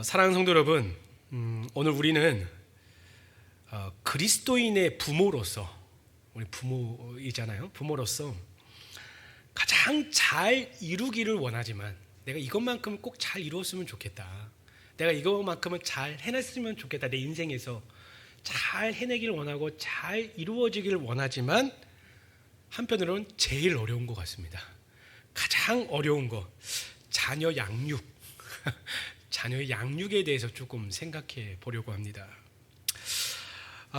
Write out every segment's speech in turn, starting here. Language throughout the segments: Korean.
사랑하는 성도 여러분, 오늘 우리는 그리스도인의 부모로서, 우리 부모이잖아요. 부모로서 가장 잘 이루기를 원하지만 내가 이것만큼은 꼭 잘 이루었으면 좋겠다. 내가 이것만큼은 잘 해냈으면 좋겠다. 내 인생에서 잘 해내기를 원하고 잘 이루어지기를 원하지만 한편으로는 제일 어려운 것 같습니다. 가장 어려운 거, 자녀 양육. 자녀의 양육에 대해서 조금 생각해 보려고 합니다.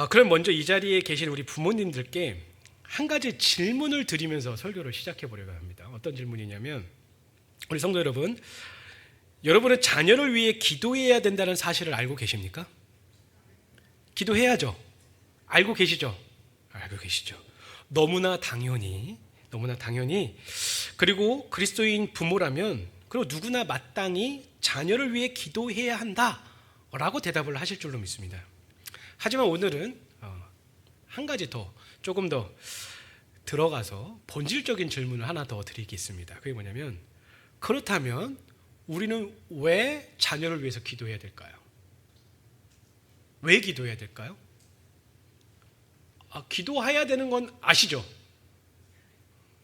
그럼 먼저 이 자리에 계신 우리 부모님들께 한 가지 질문을 드리면서 설교를 시작해 보려고 합니다. 어떤 질문이냐면, 우리 성도 여러분, 여러분은 자녀를 위해 기도해야 된다는 사실을 알고 계십니까? 기도해야죠. 알고 계시죠? 알고 계시죠. 너무나 당연히. 그리고 그리스도인 부모라면, 그리고 누구나 마땅히 자녀를 위해 기도해야 한다라고 대답을 하실 줄로 믿습니다. 하지만 오늘은 한 가지 더, 조금 더 들어가서 본질적인 질문을 하나 더 드리겠습니다. 그게 뭐냐면, 그렇다면 우리는 왜 자녀를 위해서 기도해야 될까요? 왜 기도해야 될까요? 기도해야 되는 건 아시죠?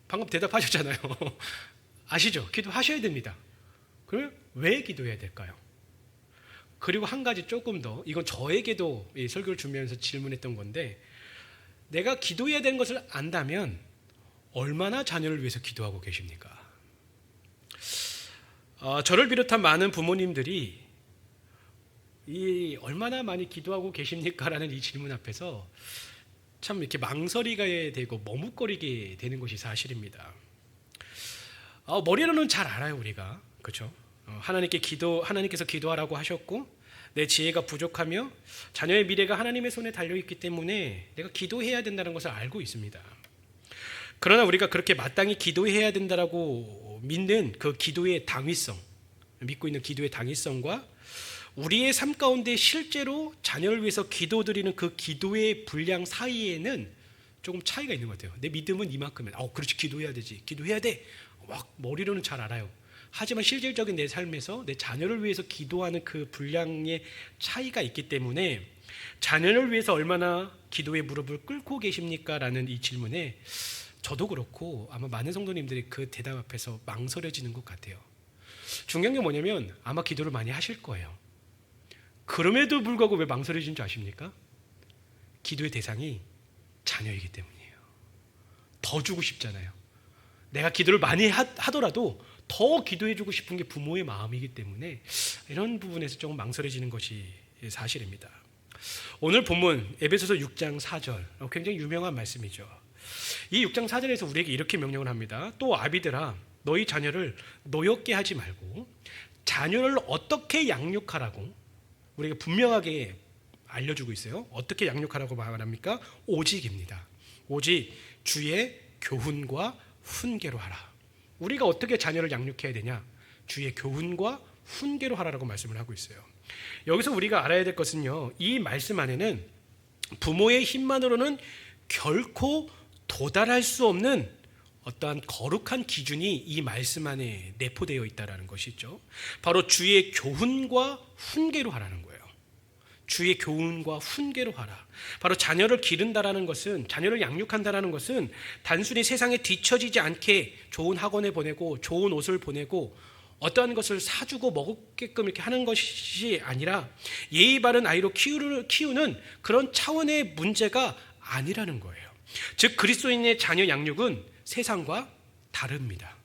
방금 대답하셨잖아요. 아시죠? 기도하셔야 됩니다. 그럼 왜 기도해야 될까요? 그리고 한 가지 조금 더, 이건 저에게도 이 설교를 준비하면서 질문했던 건데, 내가 기도해야 되는 것을 안다면 얼마나 자녀를 위해서 기도하고 계십니까? 저를 비롯한 많은 부모님들이 얼마나 많이 기도하고 계십니까? 라는 이 질문 앞에서 참 이렇게 망설이게 되고 머뭇거리게 되는 것이 사실입니다. 머리로는 잘 알아요, 우리가. 그렇죠? 하나님께서 기도하라고 하셨고, 내 지혜가 부족하며 자녀의 미래가 하나님의 손에 달려있기 때문에 내가 기도해야 된다는 것을 알고 있습니다. 그러나 우리가 그렇게 마땅히 기도해야 된다라고 믿는 그 기도의 당위성, 믿고 있는 기도의 당위성과 우리의 삶 가운데 실제로 자녀를 위해서 기도드리는 그 기도의 분량 사이에는 조금 차이가 있는 것 같아요. 내 믿음은 이만큼이면, 그렇지, 기도해야 되지, 기도해야 돼, 막 머리로는 잘 알아요. 하지만 실질적인 내 삶에서 내 자녀를 위해서 기도하는 그 분량의 차이가 있기 때문에, 자녀를 위해서 얼마나 기도의 무릎을 꿇고 계십니까? 라는 이 질문에 저도 그렇고 아마 많은 성도님들이 그 대답 앞에서 망설여지는 것 같아요. 중요한 게 뭐냐면, 아마 기도를 많이 하실 거예요. 그럼에도 불구하고 왜 망설여지는 줄 아십니까? 기도의 대상이 자녀이기 때문이에요. 더 주고 싶잖아요. 내가 기도를 많이 하더라도 더 기도해주고 싶은 게 부모의 마음이기 때문에 이런 부분에서 조금 망설여지는 것이 사실입니다. 오늘 본문 에베소서 6장 4절, 굉장히 유명한 말씀이죠. 이 6장 4절에서 우리에게 이렇게 명령을 합니다. 또 아비들아, 너희 자녀를 노엽게 하지 말고 자녀를 어떻게 양육하라고 우리가 분명하게 알려주고 있어요. 어떻게 양육하라고 말합니까? 오직입니다. 오직 주의 교훈과 훈계로 하라. 우리가 어떻게 자녀를 양육해야 되냐? 주의 교훈과 훈계로 하라라고 말씀을 하고 있어요. 여기서 우리가 알아야 될 것은요, 이 말씀 안에는 부모의 힘만으로는 결코 도달할 수 없는 어떠한 거룩한 기준이 이 말씀 안에 내포되어 있다는 것이죠. 바로 주의 교훈과 훈계로 하라는 거예요. 주의 교훈과 훈계로 하라. 바로 자녀를 기른다라는 것은, 자녀를 양육한다라는 것은 단순히 세상에 뒤처지지 않게 좋은 학원에 보내고 좋은 옷을 보내고 어떠한 것을 사주고 먹게끔 이렇게 하는 것이 아니라 예의 바른 아이로 키우는 그런 차원의 문제가 아니라는 거예요. 즉 그리스도인의 자녀 양육은 세상과 다릅니다.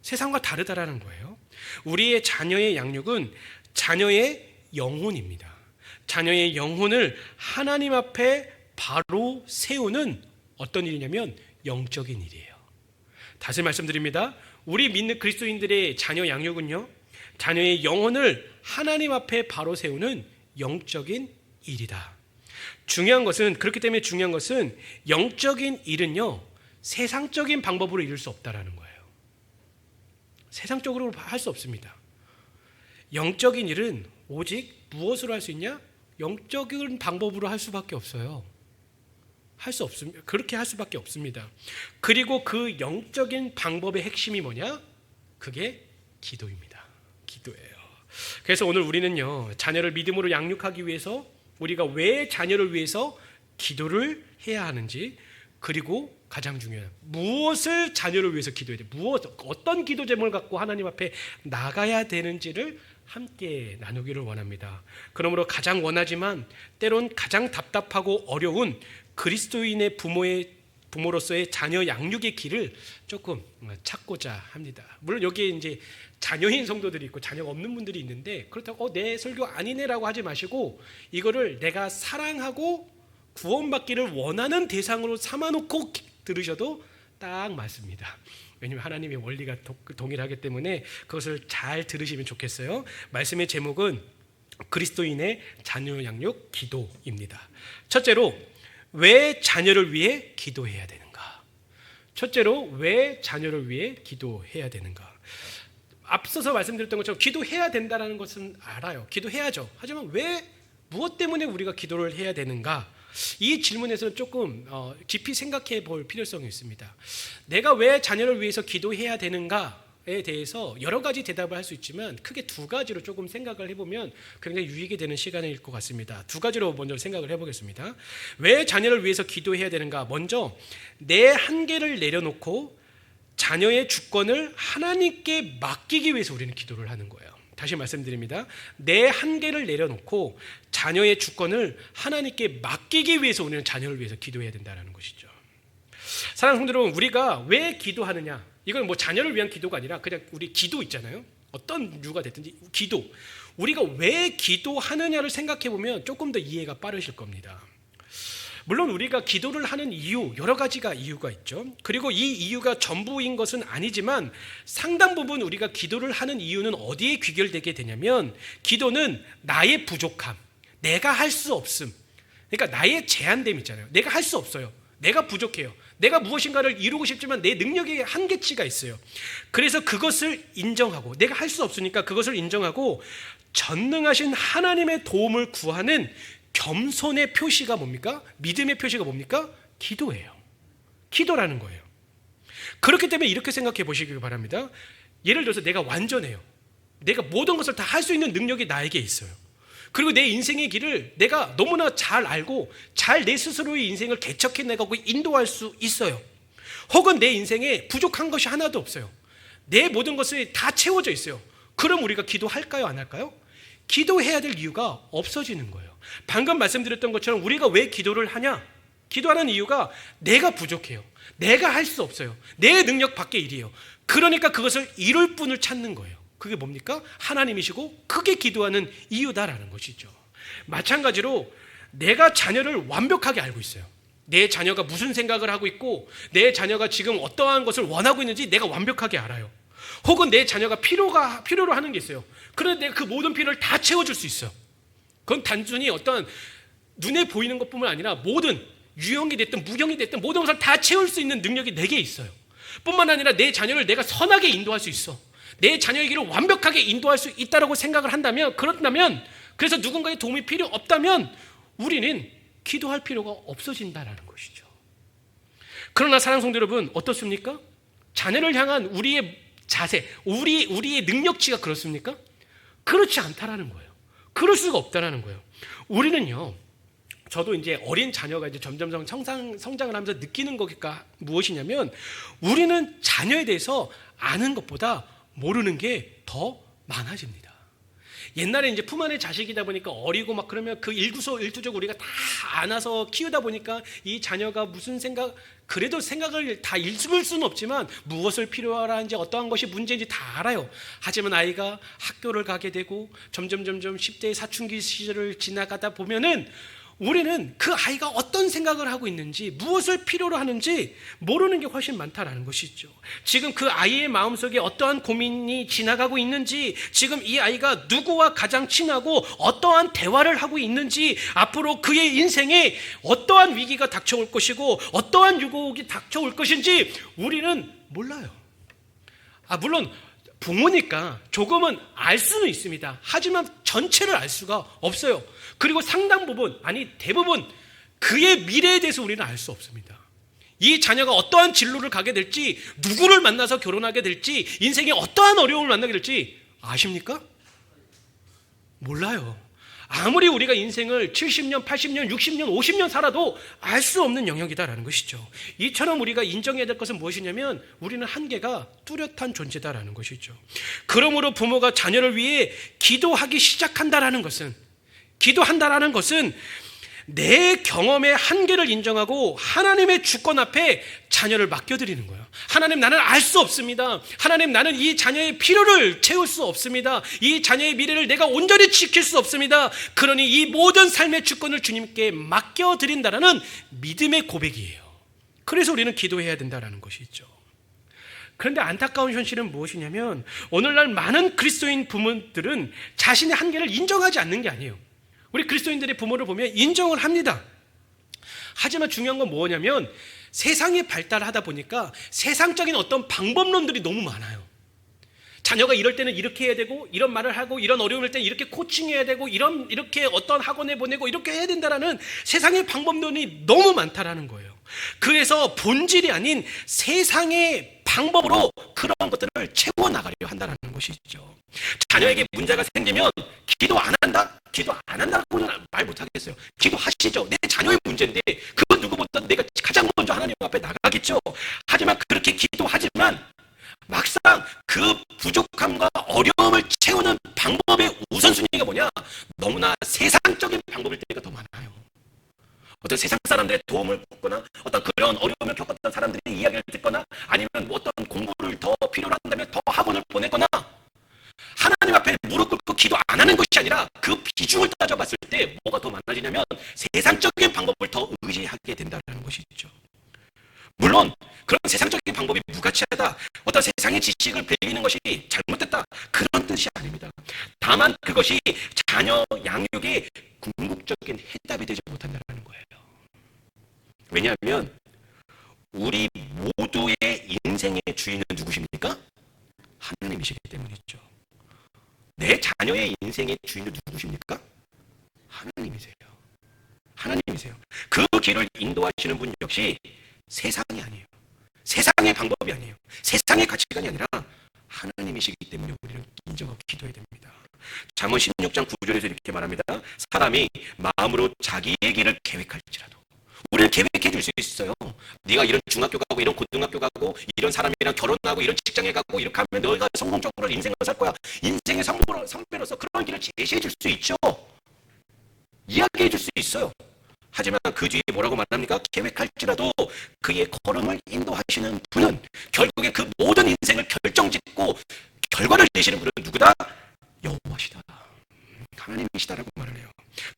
세상과 다르다라는 거예요. 우리의 자녀의 양육은 자녀의 영혼입니다. 자녀의 영혼을 하나님 앞에 바로 세우는 어떤 일이냐면 영적인 일이에요. 다시 말씀드립니다. 우리 믿는 그리스도인들의 자녀 양육은요, 자녀의 영혼을 하나님 앞에 바로 세우는 영적인 일이다. 그렇기 때문에 중요한 것은 영적인 일은요, 세상적인 방법으로 이룰 수 없다라는 거예요. 세상적으로 할 수 없습니다. 영적인 일은 오직 무엇으로 할 수 있냐? 영적인 방법으로 할 수밖에 없어요. 그렇게 할 수밖에 없습니다. 그리고 그 영적인 방법의 핵심이 뭐냐? 그게 기도입니다. 기도예요. 그래서 오늘 우리는요, 자녀를 믿음으로 양육하기 위해서 우리가 왜 자녀를 위해서 기도를 해야 하는지, 그리고 가장 중요한 무엇을 자녀를 위해서 기도해야 돼, 어떤 기도 제목을 갖고 하나님 앞에 나가야 되는지를 함께 나누기를 원합니다. 그러므로 가장 원하지만 때론 가장 답답하고 어려운 그리스도인의 부모로서의 자녀 양육의 길을 조금 찾고자 합니다. 물론 여기에 이제 자녀인 성도들이 있고 자녀가 없는 분들이 있는데, 그렇다고 내 설교 아니네라고 하지 마시고 이거를 내가 사랑하고 구원받기를 원하는 대상으로 삼아놓고 들으셔도 딱 맞습니다. 왜냐하면 하나님의 원리가 동일하기 때문에 그것을 잘 들으시면 좋겠어요. 말씀의 제목은 그리스도인의 자녀 양육 기도입니다. 첫째로, 왜 자녀를 위해 기도해야 되는가? 첫째로, 왜 자녀를 위해 기도해야 되는가? 앞서서 말씀드렸던 것처럼 기도해야 된다는 것은 알아요. 기도해야죠. 하지만 왜, 무엇 때문에 우리가 기도를 해야 되는가? 이 질문에서는 조금 깊이 생각해 볼 필요성이 있습니다. 내가 왜 자녀를 위해서 기도해야 되는가에 대해서 여러 가지 대답을 할 수 있지만 크게 두 가지로 조금 생각을 해보면 굉장히 유익이 되는 시간일 것 같습니다. 두 가지로 먼저 생각을 해보겠습니다. 왜 자녀를 위해서 기도해야 되는가? 먼저 내 한계를 내려놓고 자녀의 주권을 하나님께 맡기기 위해서 우리는 기도를 하는 거예요. 다시 말씀드립니다. 내 한계를 내려놓고 자녀의 주권을 하나님께 맡기기 위해서 우리는 자녀를 위해서 기도해야 된다는 것이죠. 사랑하는 성도 여러분, 우리가 왜 기도하느냐? 이건 뭐 자녀를 위한 기도가 아니라 그냥 우리 기도 있잖아요. 어떤 이유가 됐든지 기도. 우리가 왜 기도하느냐를 생각해 보면 조금 더 이해가 빠르실 겁니다. 물론 우리가 기도를 하는 이유, 여러 가지가 이유가 있죠. 그리고 이 이유가 전부인 것은 아니지만 상당 부분 우리가 기도를 하는 이유는 어디에 귀결되게 되냐면, 기도는 나의 부족함, 내가 할 수 없음, 그러니까 나의 제한됨 있잖아요. 내가 할 수 없어요. 내가 부족해요. 내가 무엇인가를 이루고 싶지만 내 능력의 한계치가 있어요. 그래서 그것을 인정하고, 내가 할 수 없으니까 그것을 인정하고 전능하신 하나님의 도움을 구하는 겸손의 표시가 뭡니까? 믿음의 표시가 뭡니까? 기도예요. 기도라는 거예요. 그렇기 때문에 이렇게 생각해 보시기 바랍니다. 예를 들어서 내가 완전해요. 내가 모든 것을 다 할 수 있는 능력이 나에게 있어요. 그리고 내 인생의 길을 내가 너무나 잘 알고 잘 내 스스로의 인생을 개척해 나가고 인도할 수 있어요. 혹은 내 인생에 부족한 것이 하나도 없어요. 내 모든 것이 다 채워져 있어요. 그럼 우리가 기도할까요? 안 할까요? 기도해야 될 이유가 없어지는 거예요. 방금 말씀드렸던 것처럼 우리가 왜 기도를 하냐? 기도하는 이유가 내가 부족해요. 내가 할 수 없어요. 내 능력 밖의 일이에요. 그러니까 그것을 이룰 분을 찾는 거예요. 그게 뭡니까? 하나님이시고 그게 기도하는 이유다라는 것이죠. 마찬가지로 내가 자녀를 완벽하게 알고 있어요. 내 자녀가 무슨 생각을 하고 있고 내 자녀가 지금 어떠한 것을 원하고 있는지 내가 완벽하게 알아요. 혹은 내 자녀가 필요로 하는 게 있어요. 그런데 내가 그 모든 필요를 다 채워줄 수 있어요. 그건 단순히 어떤 눈에 보이는 것뿐만 아니라 모든 유형이 됐든 무형이 됐든 모든 것을 다 채울 수 있는 능력이 내게 있어요. 뿐만 아니라 내 자녀를 내가 선하게 인도할 수 있어. 내 자녀의 길을 완벽하게 인도할 수 있다고 생각을 한다면, 그렇다면, 그래서 누군가의 도움이 필요 없다면 우리는 기도할 필요가 없어진다는 것이죠. 그러나 사랑하는 성도 여러분, 어떻습니까? 자녀를 향한 우리의 자세, 우리의 능력치가 그렇습니까? 그렇지 않다라는 거예요. 그럴 수가 없다라는 거예요. 우리는요, 저도 이제 어린 자녀가 이제 점점 성장을 하면서 느끼는 거가 무엇이냐면, 우리는 자녀에 대해서 아는 것보다 모르는 게 더 많아집니다. 옛날에 이제 품 안의 자식이다 보니까 어리고 막 그러면 그 일두적 우리가 다 안아서 키우다 보니까 이 자녀가 무슨 생각, 그래도 생각을 다 읽을 수는 없지만 무엇을 필요로 하는지 어떠한 것이 문제인지 다 알아요. 하지만 아이가 학교를 가게 되고 점점 10대의 사춘기 시절을 지나가다 보면은 우리는 그 아이가 어떤 생각을 하고 있는지, 무엇을 필요로 하는지 모르는 게 훨씬 많다라는 것이죠. 지금 그 아이의 마음속에 어떠한 고민이 지나가고 있는지, 지금 이 아이가 누구와 가장 친하고 어떠한 대화를 하고 있는지, 앞으로 그의 인생에 어떠한 위기가 닥쳐올 것이고 어떠한 유혹이 닥쳐올 것인지 우리는 몰라요. 물론 부모니까 조금은 알 수는 있습니다. 하지만 전체를 알 수가 없어요. 그리고 상당 부분, 아니 대부분 그의 미래에 대해서 우리는 알 수 없습니다. 이 자녀가 어떠한 진로를 가게 될지, 누구를 만나서 결혼하게 될지, 인생에 어떠한 어려움을 만나게 될지 아십니까? 몰라요. 아무리 우리가 인생을 70년, 80년, 60년, 50년 살아도 알 수 없는 영역이다라는 것이죠. 이처럼 우리가 인정해야 될 것은 무엇이냐면 우리는 한계가 뚜렷한 존재다라는 것이죠. 그러므로 부모가 자녀를 위해 기도하기 시작한다라는 것은, 기도한다라는 것은 내 경험의 한계를 인정하고 하나님의 주권 앞에 자녀를 맡겨드리는 거예요. 하나님, 나는 알 수 없습니다. 하나님, 나는 이 자녀의 필요를 채울 수 없습니다. 이 자녀의 미래를 내가 온전히 지킬 수 없습니다. 그러니 이 모든 삶의 주권을 주님께 맡겨드린다라는 믿음의 고백이에요. 그래서 우리는 기도해야 된다는 것이죠. 그런데 안타까운 현실은 무엇이냐면 오늘날 많은 그리스도인 부모들은 자신의 한계를 인정하지 않는 게 아니에요. 우리 그리스도인들의 부모를 보면 인정을 합니다. 하지만 중요한 건 뭐냐면 세상이 발달하다 보니까 세상적인 어떤 방법론들이 너무 많아요. 자녀가 이럴 때는 이렇게 해야 되고, 이런 말을 하고, 이런 어려움일 때는 이렇게 코칭해야 되고, 이렇게 어떤 학원에 보내고 이렇게 해야 된다라는 세상의 방법론이 너무 많다라는 거예요. 그래서 본질이 아닌 세상의 방법으로 그런 것들을 채워나가려 한다는 것이죠. 자녀에게 문제가 생기면 기도 안 한다? 기도 안 한다고는 말 못하겠어요. 기도하시죠. 내 자녀의 문제인데 그건 누구보다 내가 가장 먼저 하나님 앞에 나가겠죠. 하지만 그렇게 기도하지만 막상 그 부족함과 어려움을 채우는 방법의 우선순위가 뭐냐? 너무나 세상적인 방법일 때가 더 많아요. 어떤 세상 사람들의 도움을 받거나 어떤 그런 어려움을 겪었던 사람들의 이야기를 듣거나 아니면 뭐 어떤 공부를 더 필요로 한다면 더 학원을 보내거나 하나님 앞에 무릎 꿇고 기도 안 하는 것이 아니라 그 비중을 따져봤을 때 뭐가 더 많아지냐면 세상적인 방법을 더 의지하게 된다는 것이죠. 물론 그런 세상적인 방법이 무가치하다, 어떤 세상의 지식을 배우는 것이 잘못됐다, 그런 뜻이 아닙니다. 다만 그것이 자녀 양육의 궁극적인 해답이 되지 못한다는 거예요. 왜냐하면 우리 모두의 인생의 주인은 누구십니까? 하나님이시기 때문이죠. 내 자녀의 인생의 주인은 누구십니까? 하나님이세요. 하나님이세요. 그 길을 인도하시는 분 역시 세상이 아니에요. 세상의 방법이 아니에요. 세상의 가치관이 아니라 하나님이시기 때문에 우리는 인정하고 기도해야 됩니다. 잠언 16장 9절에서 이렇게 말합니다. 사람이 마음으로 자기의 길을 계획할지라도, 우리는 계획해 줄 수 있어요. 네가 이런 중학교 가고 이런 고등학교 가고 이런 사람이랑 결혼하고 이런 직장에 가고 이렇게 하면 너가 성공적으로 인생을 살 거야. 인생의 성배로서 그런 길을 제시해 줄 수 있죠. 이야기해 줄 수 있어요. 하지만 그 뒤에 뭐라고 말합니까? 계획할지라도 그의 걸음을 인도하시는 분은 결국에 그 모든 인생을 결정짓고 결과를 내시는 분은 누구다? 여호와시다. 하나님이시다라고 말을 해요.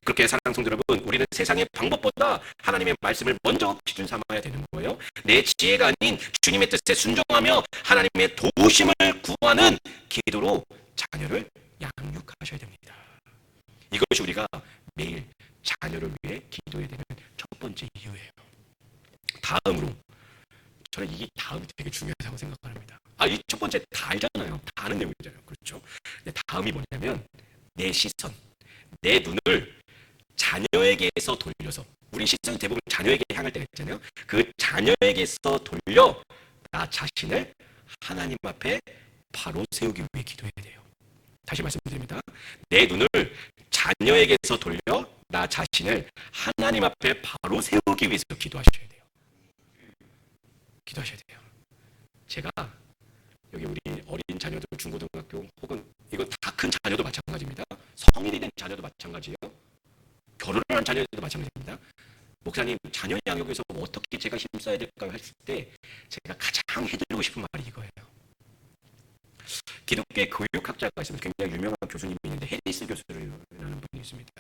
그렇게 사랑하는 성도 여러분, 우리는 세상의 방법보다 하나님의 말씀을 먼저 기준 삼아야 되는 거예요. 내 지혜가 아닌 주님의 뜻에 순종하며 하나님의 도우심을 구하는 기도로 자녀를 양육하셔야 됩니다. 이것이 우리가 매일 자녀를 위해 기도해야 되는 첫 번째 이유예요. 다음으로, 저는 이 다음이 되게 중요하다고 생각합니다. 이 첫 번째 다 알잖아요. 다 아는 내용이잖아요. 그렇죠? 근데 다음이 뭐냐면 내 시선, 내 눈을 자녀에게서 돌려서, 우리 시선이 대부분 자녀에게 향할 때가 있잖아요. 그 자녀에게서 돌려 나 자신을 하나님 앞에 바로 세우기 위해 기도해야 돼요. 다시 말씀드립니다. 내 눈을 자녀에게서 돌려 나 자신을 하나님 앞에 바로 세우기 위해서 기도하셔야 돼요. 기도하셔야 돼요. 제가 여기 우리 어린 자녀들, 중고등학교 혹은 이건 다 큰 자녀도 마찬가지입니다. 성인이 된 자녀도 마찬가지예요. 결혼을 한 자녀들도 마찬가지입니다. 목사님, 자녀 양육에서 어떻게 제가 힘써야 될까요? 했을 때 제가 가장 해드리고 싶은 말이 이거예요. 기독교의 교육학자가 있습니다. 굉장히 유명한 교수님이 있는데 해리스 교수라는 분이 있습니다.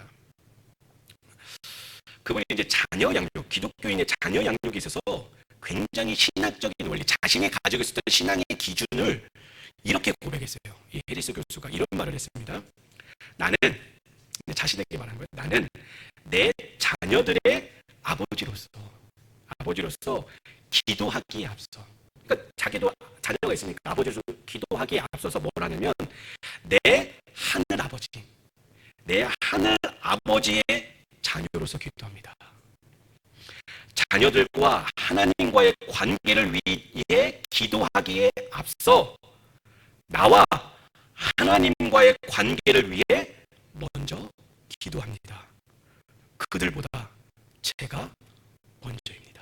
그분이 이제 자녀 양육, 기독교인의 자녀 양육에 있어서 굉장히 신학적인 원리, 자신이 가지고 있었던 신앙의 기준을 이렇게 고백했어요. 이 해리스 교수가 이런 말을 했습니다. 나는, 자신에게 말한 거예요. 나는 내 자녀들의 아버지로서 기도하기에 앞서, 그러니까 자기도 자녀가 있으니까 아버지로서 기도하기에 앞서서 뭘 하냐면 내 하늘 아버지의 자녀로서 기도합니다. 자녀들과 하나님과의 관계를 위해 기도하기에 앞서 나와 하나님과의 관계를 위해 먼저 기도합니다. 그들보다 제가 먼저입니다.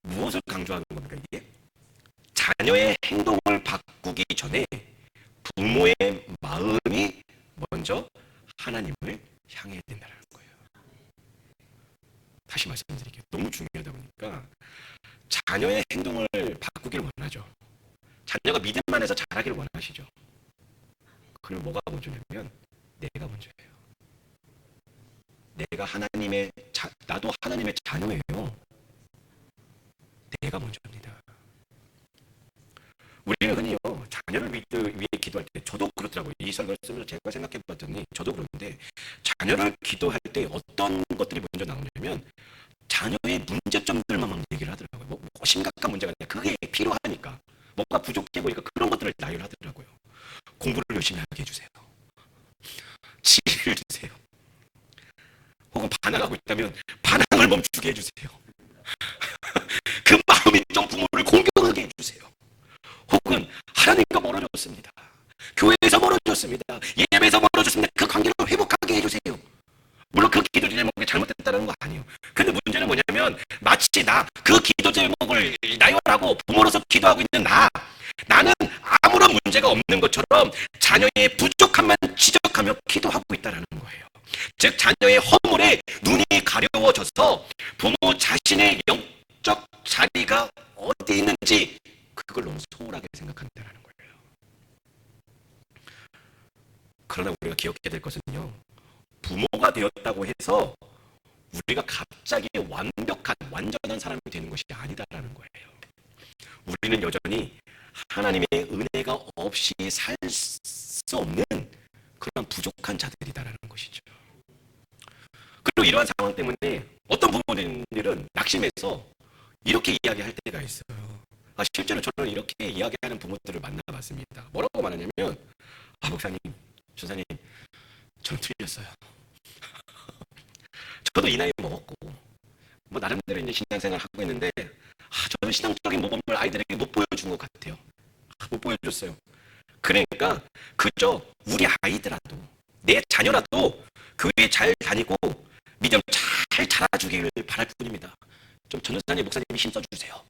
무엇을 강조하는 겁니까 이게? 자녀의 행동을 바꾸기 전에 부모의 마음이 먼저 하나님을 향해야 된다는 거예요. 다시 말씀드릴게요. 너무 중요하다 보니까 자녀의 행동을 바꾸기를 원하죠. 자녀가 믿음 안에서 자라기를 원하시죠. 그럼 뭐가 먼저냐면 내가 먼저예요. 내가 나도 하나님의 자녀예요. 내가 먼저입니다. 우리는 흔히요 자녀를 위해 기도할 때, 저도 그렇더라고요. 이 설교를 쓰면서 제가 생각해 봤더니 저도 그런데, 자녀를 기도할 때 어떤 것들이 먼저 나오냐면 자녀의 문제점들만 막 얘기를 하더라고요. 뭐 심각한 문제가 아니라 그게 필요하니까, 뭔가 부족해 보니까 그런 것들을 나열하더라고요. 공부를 열심히 하게 해주세요. 지혜를 주세요. 혹은 반항하고 있다면 반항을 멈추게 해주세요. 그 마음이 좀 부모를 공경하게 해주세요. 혹은 하나님과 멀어졌습니다. 교회에서 멀어졌습니다. 예배에서 멀어졌습니다. 그 관계를 회복하게 해주세요. 물론 그 기도 제목이 잘못됐다는 거 아니에요. 근데 문제는 뭐냐면 마치 그 기도 제목을 나열하고 부모로서 기도하고 있는 나는 아무런 문제가 없는 것처럼 자녀의 부족함만 지적하며 기도하고 있다는 거예요. 즉 자녀의 허물에 눈이 가려워져서 부모 자신의 영적 자리가 어디 있는지 그걸 너무 소홀하게 생각한다는 거예요. 그러나 우리가 기억해야 될 것은요, 부모가 되었다고 해서 우리가 갑자기 완전한 사람이 되는 것이 아니다라는 거예요. 우리는 여전히 하나님의 은혜가 없이 살 수 없는 그런 부족한 자들이다라는 것이죠. 그리고 이러한 상황 때문에 어떤 부모님들은 낙심해서 이렇게 이야기할 때가 있어요. 실제로 저는 이렇게 이야기하는 부모들을 만나봤습니다. 뭐라고 말하냐면, 목사님, 전사님, 저는 틀렸어요. 저도 이 나이 먹었고 뭐 나름대로 이제 신앙생활 하고 있는데 저는 신앙적인 모범을 아이들에게 못 보여준 것 같아요. 못 보여줬어요. 그러니까 그저 우리 아이들라도, 내 자녀라도 교회 잘 다니고 믿음 잘 자라주기를 바랄 뿐입니다. 좀 전도사님, 목사님이 힘써주세요.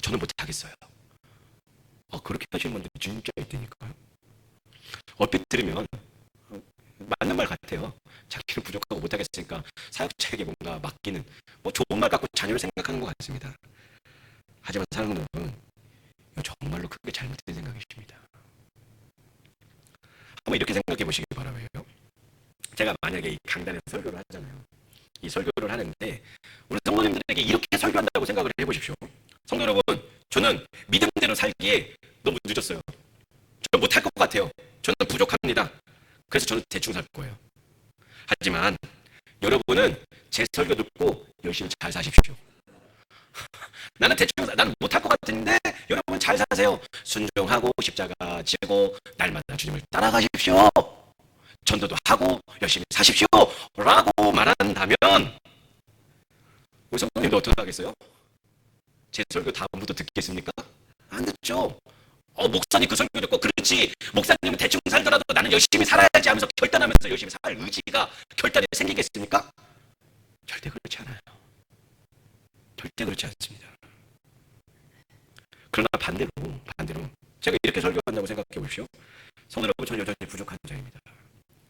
저는 못하겠어요. 그렇게 하시는 분들이 진짜 있다니까요. 얼핏 들으면 맞는 말 같아요. 자기는 부족하고 못하겠으니까 사역자에게 뭔가 맡기는, 좋은 말 갖고 자녀를 생각하는 것 같습니다. 하지만 사랑하는 여러분, 정말로 크게 잘못된 생각이십니다. 한번 이렇게 생각해 보시기 바라요. 제가 만약에 이 강단에서 설교를 하잖아요. 이 설교를 하는데 우리 성도님들에게 이렇게 설교한다고 생각을 해보십시오. 성도 여러분, 저는 믿음대로 살기에 너무 늦었어요. 저는 못할 것 같아요. 저는 부족합니다. 그래서 저는 대충 살 거예요. 하지만 여러분은 제 설교 듣고 열심히 잘 사십시오. 나는 못할 것 같은데 여러분 잘 사세요. 순종하고 십자가 지고 날마다 주님을 따라가십시오. 전도도 하고 열심히 사십시오. 라고 말한다면 우리 성도님도 어떻게 하겠어요? 제 설교 다음부터 듣겠습니까? 안 듣죠. 목사님 그 설교 듣고 그렇지, 목사님은 대충 살더라도 나는 열심히 살아야지 하면서 결단하면서 열심히 살 의지가, 결단이 생기겠습니까? 절대 그렇지 않아요. 절대 그렇지 않습니다. 그러나 반대로 제가 이렇게 설교한다고 생각해 보십시오. 성도 여러분, 저는 여전히 부족한 자입니다.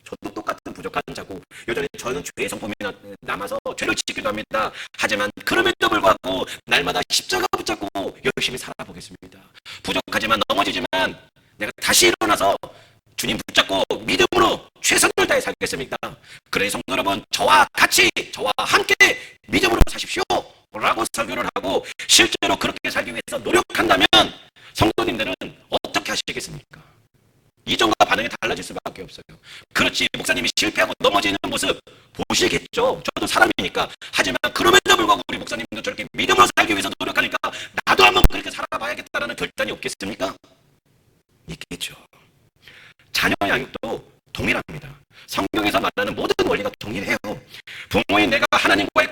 저도 똑같은 부족한 자고 여전히 저는 죄의 성품이 남아서 죄를 짓기도 합니다. 하지만 그럼에도 불구하고 날마다 십자가 붙잡고 열심히 살아보겠습니다. 부족하지만 넘어지지만 내가 다시 일어나서 주님 붙잡고 믿음으로 최선을 다해 살겠습니다. 그래 성도 여러분, 저와 함께 믿음으로 사십시오 라고 설교를 하고 실제로 그렇게 살기 위해서 노력한다면 성도님들은 어떻게 하시겠습니까? 이전과 반응이 달라질 수밖에 없어요. 그렇지, 목사님이 실패하고 넘어지는 모습 보시겠죠. 저도 사람이니까. 하지만 그럼에도 불구하고 우리 목사님도 저렇게 믿음으로 살기 위해서 노력하니까 나도 한번 그렇게 살아봐야겠다라는 결단이 없겠습니까? 있겠죠. 자녀 양육도 동일합니다. 성경에서 말하는 모든 원리가 동일해요. 부모인 내가 하나님과의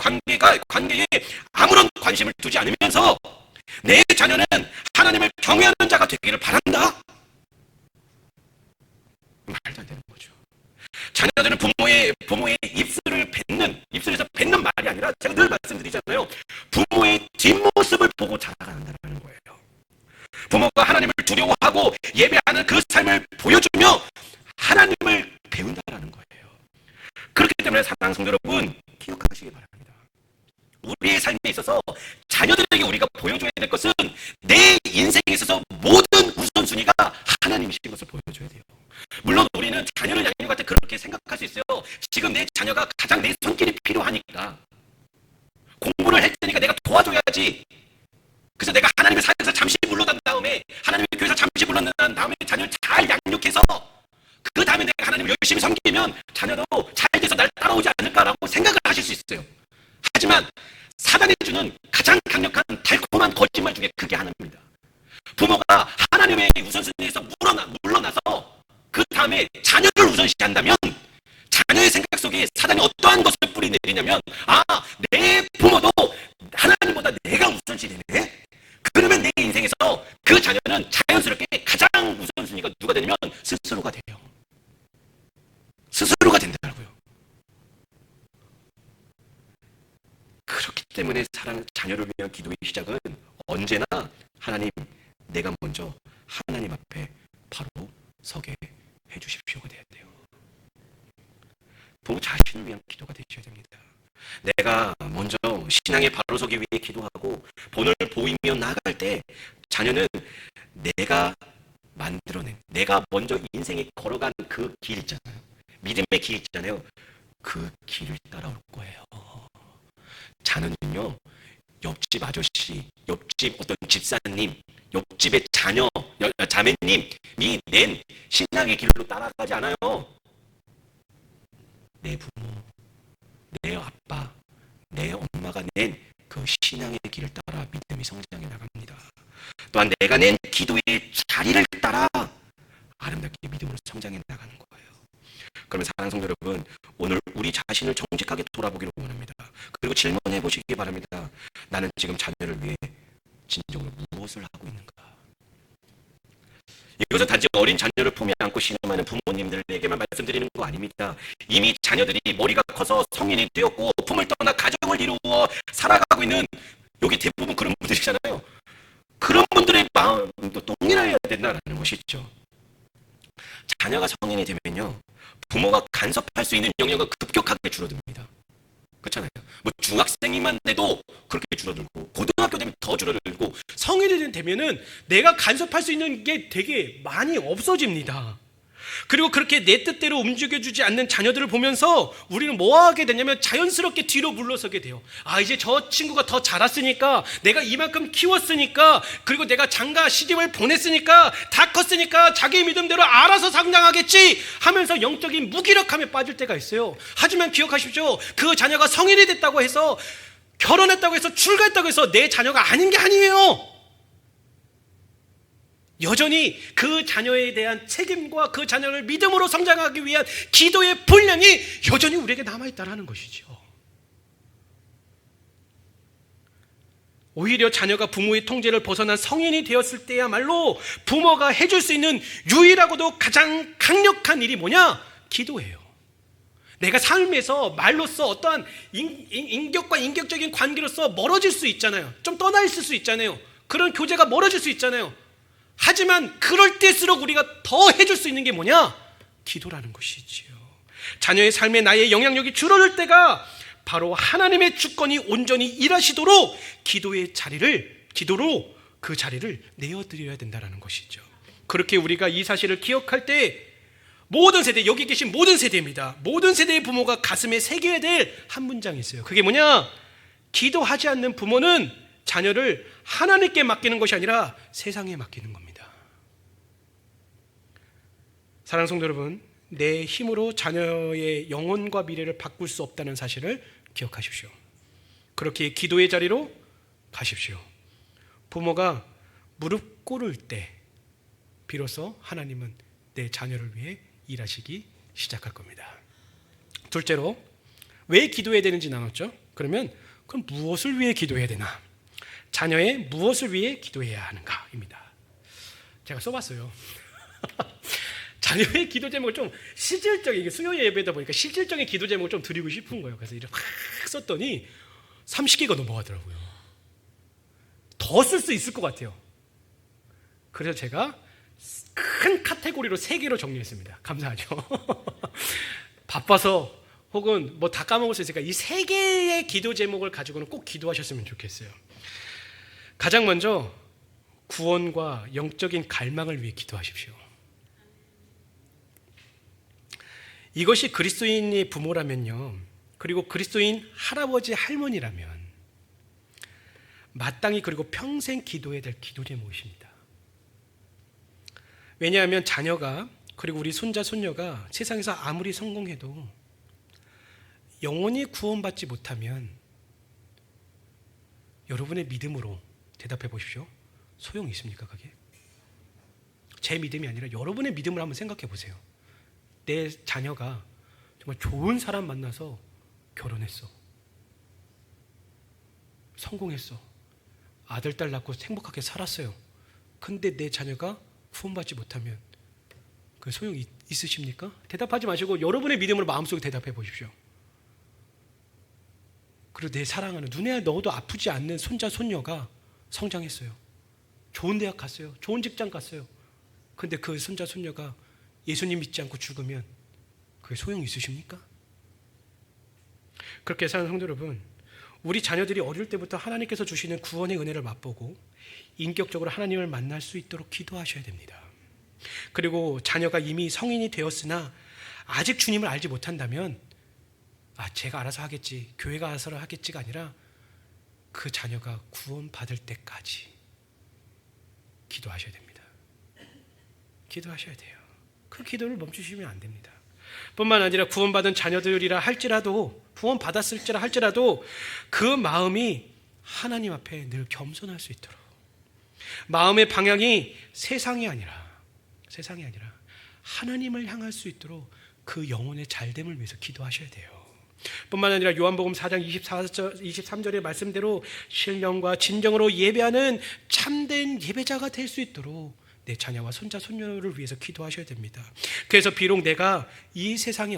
관계에 아무런 관심을 두지 않으면서 내 자녀는 하나님을 경외하는 자가 되기를 바란다. 말도 안 되는 거죠. 자녀들은 부모의 입술에서 뱉는 말이 아니라 제가 늘 말씀드리잖아요. 부모의 뒷모습을 보고 자라간다는 거예요. 부모가 하나님을 두려워하고 예배하는 그 삶을 보여주며 하나님을 배운다라는 거예요. 그렇기 때문에 사랑하는 성도 여러분, 기억하시기 바랍니다. 우리의 삶에 있어서 자녀들에게 우리가 보여줘야 될 것은 내 인생에 있어서 모든 우선순위가 하나님이신 것을 보여줘야 돼요. 물론 우리는 자녀를 양육할 때 그렇게 생각할 수 있어요. 지금 내 자녀가 가장 내 손길이 필요하니까, 공부를 할 테니까 내가 도와줘야지. 그래서 내가 하나님의 사역에서 잠시 물러난 다음에, 하나님의 교회에서 잠시 물러난 다음에 자녀를 잘 양육해서 그 다음에 내가 하나님을 열심히 섬기면 자녀도 잘 돼서 날 따라오지 않을까라고 생각을 하실 수 있어요. 하지만 사단이 주는 가장 강력한 달콤한 거짓말 중에 그게 하나입니다. 부모가 하나님의 우선순위에서 물러나서 그 다음에 자녀를 우선시한다면 자녀의 생각 속에 사단이 어떠한 것을 뿌리내리냐면, 내 부모도 하나님보다 내가 우선시되네. 그러면 내 인생에서 그 자녀는 자연스럽게 가장 우선순위가 누가 되냐면 스스로가 돼요. 스스로가 된다고요. 그렇기 때문에 자녀를 위한 기도의 시작은 언제나 하나님, 내가 먼저 하나님 앞에 바로 서게 해주십시오가 돼야 돼요. 부모 자신을 위한 기도가 되셔야 됩니다. 내가 먼저 신앙의 바로 서기 위해 기도하고 본을 보이며 나아갈 때 자녀는 내가 만들어낸, 내가 먼저 인생에 걸어간 그 길 있잖아요. 믿음의 길 있잖아요. 그 길을 따라올 거예요. 자녀는요, 옆집 아저씨, 옆집 어떤 집사님, 옆집의 자매님이 낸 신앙의 길로 따라가지 않아요. 내 부모, 내 아빠, 내 엄마가 낸 그 신앙의 길을 따라 믿음이 성장해 나갑니다. 또한 내가 낸 기도의 자리를 따라 아름답게 믿음으로 성장해 나가는 거예요. 그러면 사랑하는 성도 여러분, 오늘 우리 자신을 정직하게 돌아보기를 원합니다. 그리고 질문해 보시기 바랍니다. 나는 지금 자녀를 위해 진정으로 무엇을 하고 있는가? 이것은 단지 어린 자녀를 품에 안고 신음하는 부모님들에게만 말씀드리는 거 아닙니다. 이미 자녀들이 머리가 커서 성인이 되었고 품을 떠나 가정을 이루어 살아가고 있는, 여기 대부분 그런 분들이잖아요. 그런 분들의 마음도 동일해야 된다는 것이죠. 자녀가 성인이 되면요, 부모가 간섭할 수 있는 영역은 급격하게 줄어듭니다. 그렇잖아요. 뭐 중학생이만 돼도 그렇게 줄어들고, 고등학교 되면 더 줄어들고, 성인이 되면은 내가 간섭할 수 있는 게 되게 많이 없어집니다. 그리고 그렇게 내 뜻대로 움직여주지 않는 자녀들을 보면서 우리는 뭐 하게 되냐면 자연스럽게 뒤로 물러서게 돼요. 이제 저 친구가 더 자랐으니까, 내가 이만큼 키웠으니까, 그리고 내가 장가 시집을 보냈으니까, 다 컸으니까 자기 믿음대로 알아서 성장하겠지 하면서 영적인 무기력함에 빠질 때가 있어요. 하지만 기억하십시오. 그 자녀가 성인이 됐다고 해서, 결혼했다고 해서, 출가했다고 해서 내 자녀가 아닌 게 아니에요. 여전히 그 자녀에 대한 책임과 그 자녀를 믿음으로 성장하기 위한 기도의 분량이 여전히 우리에게 남아있다는 것이죠. 오히려 자녀가 부모의 통제를 벗어난 성인이 되었을 때야말로 부모가 해줄 수 있는 유일하고도 가장 강력한 일이 뭐냐? 기도예요. 내가 삶에서 말로써 어떠한 인격과 인격적인 관계로서 멀어질 수 있잖아요. 좀 떠나 있을 수 있잖아요. 그런 교제가 멀어질 수 있잖아요. 하지만 그럴 때일수록 우리가 더 해줄 수 있는 게 뭐냐? 기도라는 것이지요. 자녀의 삶에 나의 영향력이 줄어들 때가 바로 하나님의 주권이 온전히 일하시도록 기도로 그 자리를 내어드려야 된다는 것이죠. 그렇게 우리가 이 사실을 기억할 때 모든 세대, 여기 계신 모든 세대입니다. 모든 세대의 부모가 가슴에 새겨야 될 한 문장이 있어요. 그게 뭐냐? 기도하지 않는 부모는 자녀를 하나님께 맡기는 것이 아니라 세상에 맡기는 겁니다. 사랑하는 성도 여러분, 내 힘으로 자녀의 영혼과 미래를 바꿀 수 없다는 사실을 기억하십시오. 그렇게 기도의 자리로 가십시오. 부모가 무릎 꿇을 때 비로소 하나님은 내 자녀를 위해 일하시기 시작할 겁니다. 둘째로, 왜 기도해야 되는지 나눴죠? 그러면 그럼 무엇을 위해 기도해야 되나? 자녀의 무엇을 위해 기도해야 하는가입니다. 제가 써봤어요. 자녀의 기도 제목을 좀 실질적인, 이게 수요 예배다 보니까 실질적인 기도 제목을 좀 드리고 싶은 거예요. 그래서 이렇게 확 썼더니 30개가 넘어가더라고요. 더 쓸 수 있을 것 같아요. 그래서 제가 큰 카테고리로 3개로 정리했습니다. 감사하죠. 바빠서 혹은 뭐 다 까먹을 수 있으니까 이 3개의 기도 제목을 가지고는 꼭 기도하셨으면 좋겠어요. 가장 먼저 구원과 영적인 갈망을 위해 기도하십시오. 이것이 그리스도인의 부모라면요, 그리고 그리스도인 할아버지 할머니라면 마땅히 그리고 평생 기도해야 될 기도 제목이십니다. 왜냐하면 자녀가 그리고 우리 손자 손녀가 세상에서 아무리 성공해도 영원히 구원받지 못하면 여러분의 믿음으로 대답해 보십시오. 소용이 있습니까? 그게? 제 믿음이 아니라 여러분의 믿음을 한번 생각해 보세요. 내 자녀가 정말 좋은 사람 만나서 결혼했어, 성공했어, 아들 딸 낳고 행복하게 살았어요. 근데 내 자녀가 구원받지 못하면 그 소용이 있으십니까? 대답하지 마시고 여러분의 믿음으로 마음속에 대답해 보십시오. 그리고 내 사랑하는, 눈에 넣어도 아프지 않는 손자 손녀가 성장했어요. 좋은 대학 갔어요. 좋은 직장 갔어요. 근데 그 손자 손녀가 예수님 믿지 않고 죽으면 그게 소용이 있으십니까? 그렇게 사는 성도 여러분, 우리 자녀들이 어릴 때부터 하나님께서 주시는 구원의 은혜를 맛보고 인격적으로 하나님을 만날 수 있도록 기도하셔야 됩니다. 그리고 자녀가 이미 성인이 되었으나 아직 주님을 알지 못한다면 제가 알아서 하겠지, 교회가 알아서 하겠지가 아니라 그 자녀가 구원받을 때까지 기도하셔야 됩니다. 기도하셔야 돼요. 그 기도를 멈추시면 안 됩니다. 뿐만 아니라 구원받은 자녀들이라 할지라도, 구원받았을지라 할지라도 그 마음이 하나님 앞에 늘 겸손할 수 있도록, 마음의 방향이 세상이 아니라 하나님을 향할 수 있도록 그 영혼의 잘됨을 위해서 기도하셔야 돼요. 뿐만 아니라 요한복음 4장 23절의 말씀대로 신령과 진정으로 예배하는 참된 예배자가 될 수 있도록 내 자녀와 손자 손녀를 위해서 기도하셔야 됩니다. 그래서 비록 내가 이 세상에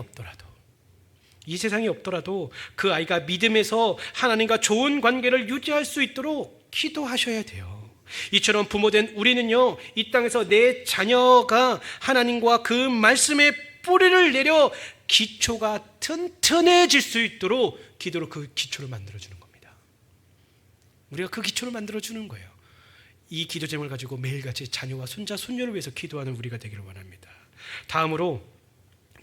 없더라도 그 아이가 믿음에서 하나님과 좋은 관계를 유지할 수 있도록 기도하셔야 돼요. 이처럼 부모된 우리는요, 이 땅에서 내 자녀가 하나님과 그 말씀의 뿌리를 내려 기초가 튼튼해질 수 있도록 기도로 그 기초를 만들어주는 겁니다. 우리가 그 기초를 만들어주는 거예요. 이 기도 제목을 가지고 매일같이 자녀와 손자 손녀를 위해서 기도하는 우리가 되기를 원합니다. 다음으로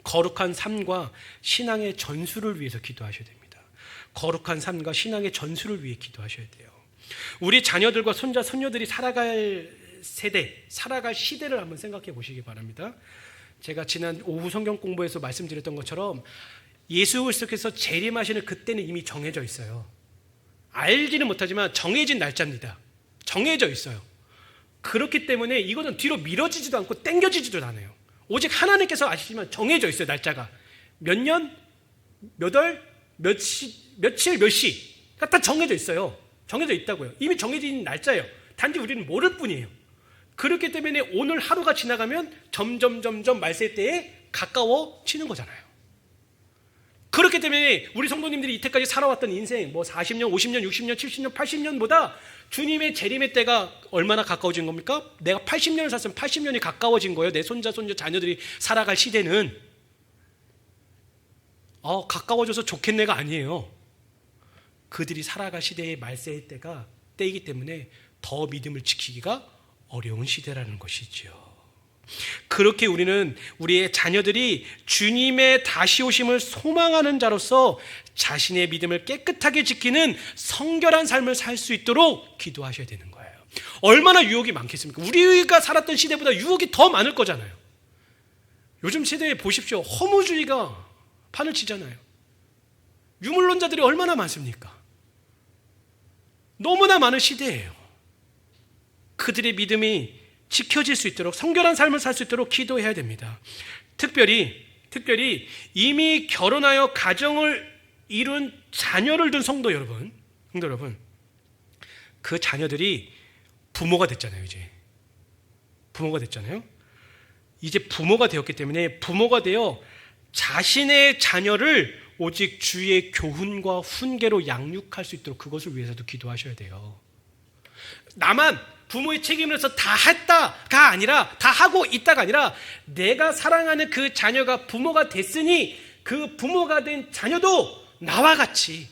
거룩한 삶과 신앙의 전수를 위해서 기도하셔야 됩니다. 거룩한 삶과 신앙의 전수를 위해 기도하셔야 돼요. 우리 자녀들과 손자 손녀들이 살아갈 세대, 살아갈 시대를 한번 생각해 보시기 바랍니다. 제가 지난 오후 성경 공부에서 말씀드렸던 것처럼 예수 그리스도께서 재림하시는 그때는 이미 정해져 있어요. 알지는 못하지만 정해진 날짜입니다. 정해져 있어요. 그렇기 때문에 이거는 뒤로 미뤄지지도 않고 당겨지지도 않아요. 오직 하나님께서 아시지만 정해져 있어요. 날짜가 몇 년, 몇 월, 며칠, 몇 시가 다 정해져 있어요. 정해져 있다고요. 이미 정해진 날짜예요. 단지 우리는 모를 뿐이에요. 그렇기 때문에 오늘 하루가 지나가면 점점 말세 때에 가까워지는 거잖아요. 그렇기 때문에 우리 성도님들이 이때까지 살아왔던 인생, 뭐 40년, 50년, 60년, 70년, 80년보다 주님의 재림의 때가 얼마나 가까워진 겁니까? 내가 80년을 살았으면 80년이 가까워진 거예요. 내 손자, 손녀, 자녀들이 살아갈 시대는 가까워져서 좋겠네가 아니에요. 그들이 살아갈 시대의 말세의 때이기 때문에 더 믿음을 지키기가 어려운 시대라는 것이죠. 그렇게 우리는 우리의 자녀들이 주님의 다시 오심을 소망하는 자로서 자신의 믿음을 깨끗하게 지키는 성결한 삶을 살 수 있도록 기도하셔야 되는 거예요. 얼마나 유혹이 많겠습니까? 우리가 살았던 시대보다 유혹이 더 많을 거잖아요. 요즘 세대에 보십시오. 허무주의가 판을 치잖아요. 유물론자들이 얼마나 많습니까? 너무나 많은 시대예요. 그들의 믿음이 지켜질 수 있도록, 성결한 삶을 살 수 있도록 기도해야 됩니다. 특별히 이미 결혼하여 가정을 이룬 자녀를 둔 성도 여러분, 그 자녀들이 부모가 됐잖아요. 이제 부모가 됐잖아요. 이제 부모가 되었기 때문에 부모가 되어 자신의 자녀를 오직 주의 교훈과 훈계로 양육할 수 있도록 그것을 위해서도 기도하셔야 돼요. 나만 부모의 책임으로서 다 했다가 아니라, 다 하고 있다가 아니라, 내가 사랑하는 그 자녀가 부모가 됐으니 그 부모가 된 자녀도 나와 같이,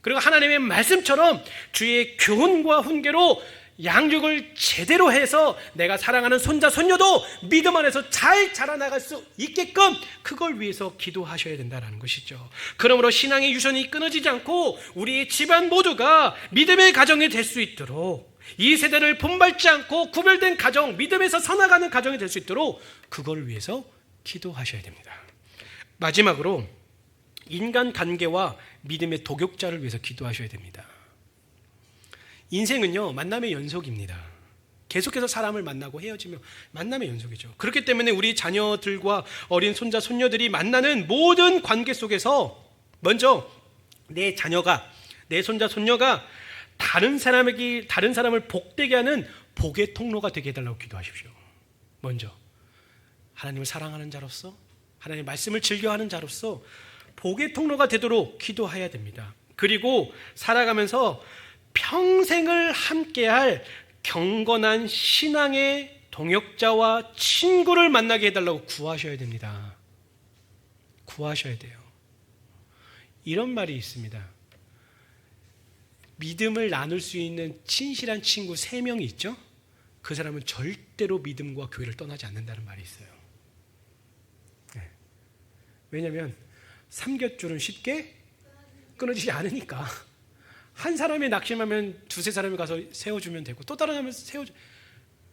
그리고 하나님의 말씀처럼 주의 교훈과 훈계로 양육을 제대로 해서 내가 사랑하는 손자 손녀도 믿음 안에서 잘 자라나갈 수 있게끔 그걸 위해서 기도하셔야 된다는 것이죠. 그러므로 신앙의 유선이 끊어지지 않고 우리의 집안 모두가 믿음의 가정이 될 수 있도록, 이 세대를 본받지 않고 구별된 가정, 믿음에서 서나가는 가정이 될 수 있도록 그걸 위해서 기도하셔야 됩니다. 마지막으로 인간 관계와 믿음의 도격자를 위해서 기도하셔야 됩니다. 인생은요, 만남의 연속입니다. 계속해서 사람을 만나고 헤어지며 만남의 연속이죠. 그렇기 때문에 우리 자녀들과 어린 손자 손녀들이 만나는 모든 관계 속에서 먼저 내 자녀가, 내 손자 손녀가 다른 사람을 복되게 하는 복의 통로가 되게 해달라고 기도하십시오. 먼저 하나님을 사랑하는 자로서, 하나님의 말씀을 즐겨하는 자로서 복의 통로가 되도록 기도해야 됩니다. 그리고 살아가면서 평생을 함께할 경건한 신앙의 동역자와 친구를 만나게 해달라고 구하셔야 됩니다. 구하셔야 돼요. 이런 말이 있습니다. 믿음을 나눌 수 있는 친실한 친구 3명이 있죠? 그 사람은 절대로 믿음과 교회를 떠나지 않는다는 말이 있어요. 네. 왜냐하면 삼겹줄은 쉽게 끊어지지 않으니까. 한 사람이 낙심하면 2-3사람이 가서 세워주면 되고, 또 다른 사람이 세워주.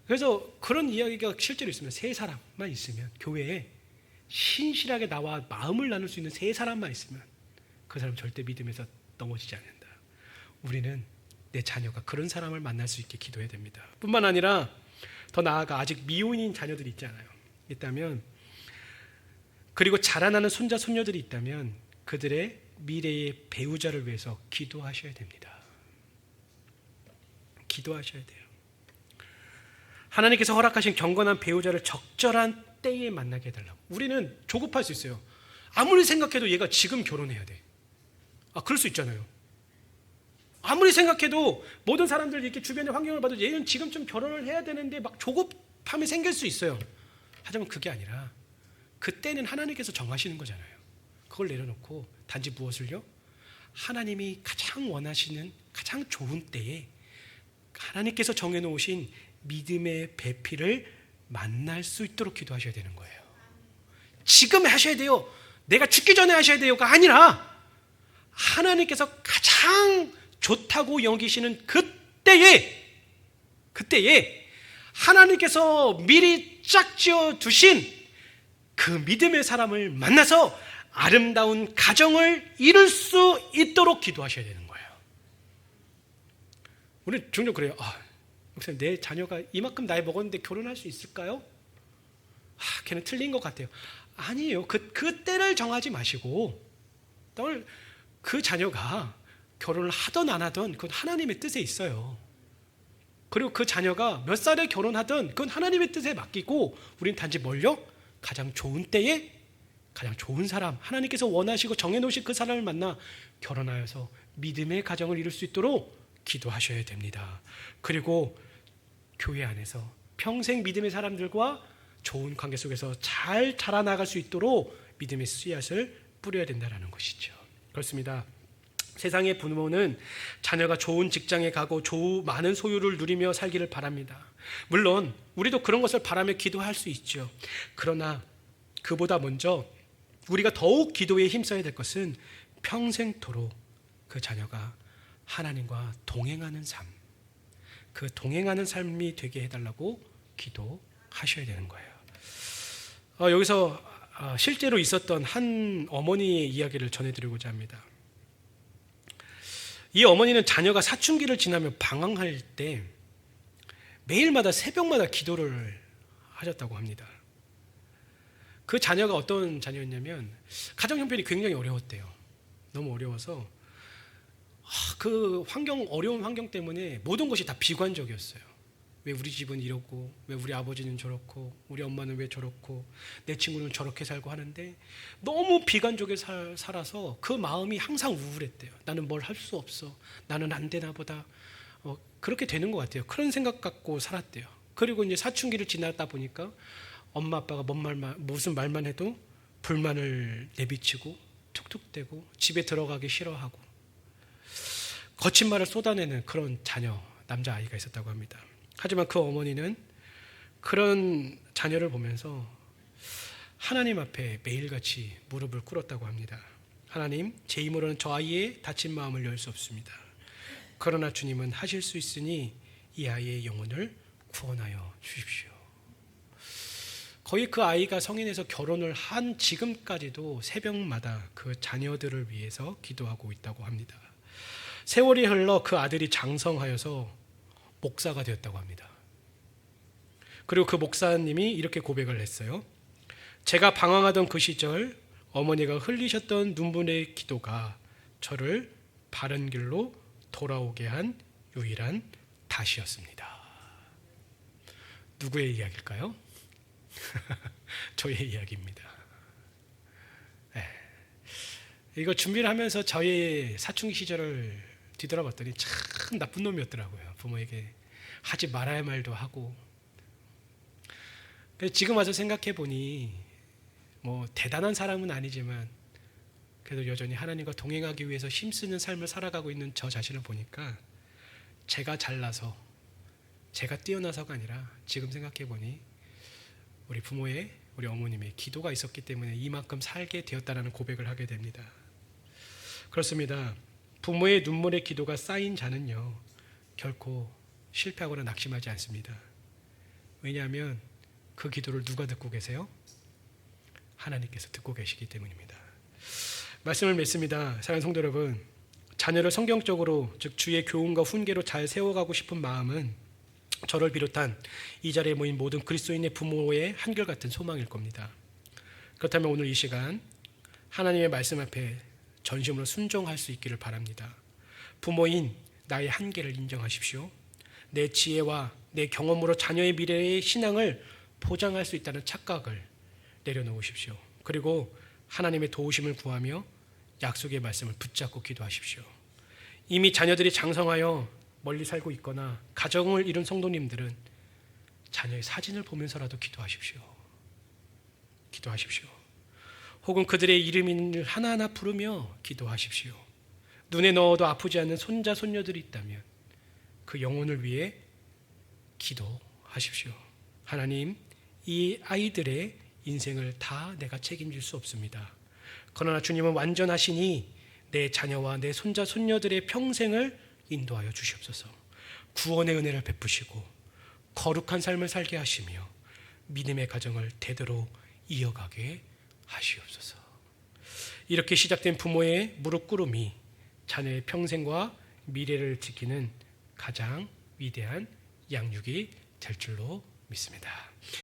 그래서 그런 이야기가 실제로 있으면 3사람만 있으면, 교회에 신실하게 나와 마음을 나눌 수 있는 3사람만 있으면 그 사람 절대 믿음에서 넘어지지 않는다. 우리는 내 자녀가 그런 사람을 만날 수 있게 기도해야 됩니다. 뿐만 아니라 더 나아가 아직 미혼인 자녀들이 있다면, 그리고 자라나는 손자 손녀들이 있다면 그들의 미래의 배우자를 위해서 기도하셔야 됩니다. 기도하셔야 돼요. 하나님께서 허락하신 경건한 배우자를 적절한 때에 만나게 해달라고. 우리는 조급할 수 있어요. 아무리 생각해도 얘가 지금 결혼해야 돼. 그럴 수 있잖아요. 아무리 생각해도 모든 사람들 이렇게 주변의 환경을 봐도 얘는 지금쯤 결혼을 해야 되는데 막 조급함이 생길 수 있어요. 하지만 그게 아니라 그때는 하나님께서 정하시는 거잖아요. 그걸 내려놓고 단지 무엇을요? 하나님이 가장 원하시는 가장 좋은 때에 하나님께서 정해놓으신 믿음의 배필을 만날 수 있도록 기도하셔야 되는 거예요. 지금 하셔야 돼요. 내가 죽기 전에 하셔야 돼요가 아니라 하나님께서 가장 좋다고 여기시는 그때에 하나님께서 미리 짝지어 두신 그 믿음의 사람을 만나서 아름다운 가정을 이룰 수 있도록 기도하셔야 되는 거예요. 우리 종종 그래요. 목사님, 내 자녀가 이만큼 나이 먹었는데 결혼할 수 있을까요? 걔는 틀린 것 같아요. 아니에요. 그 때를 정하지 마시고 그 자녀가 결혼을 하든 안 하든 그건 하나님의 뜻에 있어요. 그리고 그 자녀가 몇 살에 결혼하든 그건 하나님의 뜻에 맡기고 우리는 단지 뭘요? 가장 좋은 때에 가장 좋은 사람, 하나님께서 원하시고 정해놓으신 그 사람을 만나 결혼하여서 믿음의 가정을 이룰 수 있도록 기도하셔야 됩니다. 그리고 교회 안에서 평생 믿음의 사람들과 좋은 관계 속에서 잘 자라나갈 수 있도록 믿음의 씨앗을 뿌려야 된다는 것이죠. 그렇습니다. 세상의 부모는 자녀가 좋은 직장에 가고 많은 소유를 누리며 살기를 바랍니다. 물론 우리도 그런 것을 바라며 기도할 수 있죠. 그러나 그보다 먼저 우리가 더욱 기도에 힘써야 될 것은 평생토록 그 자녀가 하나님과 동행하는 삶, 그 동행하는 삶이 되게 해달라고 기도하셔야 되는 거예요. 여기서 실제로 있었던 한 어머니의 이야기를 전해드리고자 합니다. 이 어머니는 자녀가 사춘기를 지나며 방황할 때 매일마다 새벽마다 기도를 하셨다고 합니다. 그 자녀가 어떤 자녀였냐면 가정 형편이 굉장히 어려웠대요. 너무 어려워서 그 어려운 환경 때문에 모든 것이 다 비관적이었어요. 왜 우리 집은 이러고, 왜 우리 아버지는 저렇고, 우리 엄마는 왜 저렇고, 내 친구는 저렇게 살고 하는데 너무 비관적에 살아서 그 마음이 항상 우울했대요. 나는 뭘 할 수 없어. 나는 안 되나 보다. 그렇게 되는 것 같아요. 그런 생각 갖고 살았대요. 그리고 이제 사춘기를 지나다 보니까 엄마 아빠가 무슨 말만 해도 불만을 내비치고 툭툭대고 집에 들어가기 싫어하고 거친 말을 쏟아내는 그런 자녀, 남자아이가 있었다고 합니다. 하지만 그 어머니는 그런 자녀를 보면서 하나님 앞에 매일같이 무릎을 꿇었다고 합니다. 하나님, 제 힘으로는 저 아이의 다친 마음을 열 수 없습니다. 그러나 주님은 하실 수 있으니 이 아이의 영혼을 구원하여 주십시오. 거의 그 아이가 성인에서 결혼을 한 지금까지도 새벽마다 그 자녀들을 위해서 기도하고 있다고 합니다. 세월이 흘러 그 아들이 장성하여서 목사가 되었다고 합니다. 그리고 그 목사님이 이렇게 고백을 했어요. 제가 방황하던 그 시절 어머니가 흘리셨던 눈물의 기도가 저를 바른 길로 돌아오게 한 유일한 다시였습니다. 누구의 이야기일까요? 저의 이야기입니다. 네. 이거 준비를 하면서 저의 사춘기 시절을 뒤돌아봤더니 참 나쁜 놈이었더라고요. 부모에게 하지 말아야 할 말도 하고. 지금 와서 생각해 보니 뭐 대단한 사람은 아니지만 그래도 여전히 하나님과 동행하기 위해서 힘쓰는 삶을 살아가고 있는 저 자신을 보니까 제가 잘나서 제가 뛰어나서가 아니라 지금 생각해 보니 우리 어머님의 기도가 있었기 때문에 이만큼 살게 되었다라는 고백을 하게 됩니다. 그렇습니다. 부모의 눈물의 기도가 쌓인 자는요 결코 실패하거나 낙심하지 않습니다. 왜냐하면 그 기도를 누가 듣고 계세요? 하나님께서 듣고 계시기 때문입니다. 말씀을 맺습니다. 사랑하는 성도 여러분, 자녀를 성경적으로 즉 주의 교훈과 훈계로 잘 세워가고 싶은 마음은 저를 비롯한 이 자리에 모인 모든 그리스도인의 부모의 한결같은 소망일 겁니다. 그렇다면 오늘 이 시간 하나님의 말씀 앞에 전심으로 순종할 수 있기를 바랍니다. 부모인 나의 한계를 인정하십시오. 내 지혜와 내 경험으로 자녀의 미래의 신앙을 보장할 수 있다는 착각을 내려놓으십시오. 그리고 하나님의 도우심을 구하며 약속의 말씀을 붙잡고 기도하십시오. 이미 자녀들이 장성하여 멀리 살고 있거나 가정을 이룬 성도님들은 자녀의 사진을 보면서라도 기도하십시오. 기도하십시오. 혹은 그들의 이름을 하나하나 부르며 기도하십시오. 눈에 넣어도 아프지 않는 손자 손녀들이 있다면 그 영혼을 위해 기도하십시오. 하나님, 이 아이들의 인생을 다 내가 책임질 수 없습니다. 그러나 주님은 완전하시니 내 자녀와 내 손자 손녀들의 평생을 인도하여 주시옵소서. 구원의 은혜를 베푸시고 거룩한 삶을 살게 하시며 믿음의 가정을 대대로 이어가게 하시옵소서. 이렇게 시작된 부모의 무릎 꿇음이 자녀의 평생과 미래를 지키는 가장 위대한 양육이 될 줄로 믿습니다.